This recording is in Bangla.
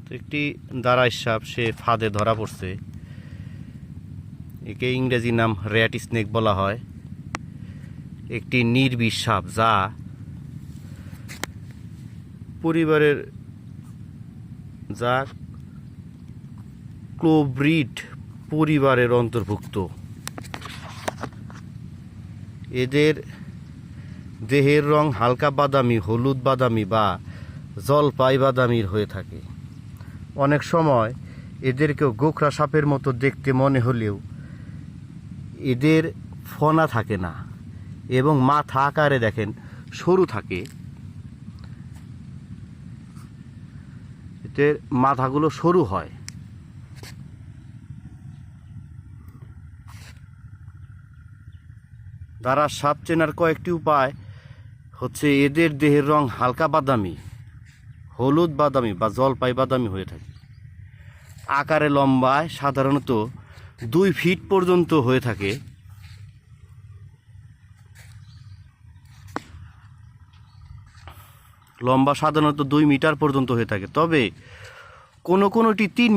তো একটি দারাই সাপ সে ফাঁদে ধরা পড়ছে। একে ইংরেজি নাম র্যাট স্নেক বলা হয়। একটি নির্বিষ সাপ যা পরিবারের ক্লোব্রিড পরিবারের অন্তর্ভুক্ত। এদের দেহের রং হালকা বাদামি, হলুদ বাদামি বা জলপাই বাদামির হয়ে থাকে। অনেক সময় এদেরকেও গোখরা সাপের মতো দেখতে মনে হলেও এদের ফনা থাকে না এবং মাথা আকারে দেখেন সরু থাকে। এদের মাথাগুলো সরু হয়। দারার সাপ চেনার কয়েকটি উপায় হচ্ছে এদের দেহের রং হালকা বাদামি, হলুদ বাদামি বা জলপাই বাদামি হয়ে থাকে। আকারে লম্বায় সাধারণত 2 ফিট পর্যন্ত হয়ে থাকে। লম্বা সাধারণত 2 মিটার পর্যন্ত হয়ে থাকে, তবে কোনোটি 3 মিটার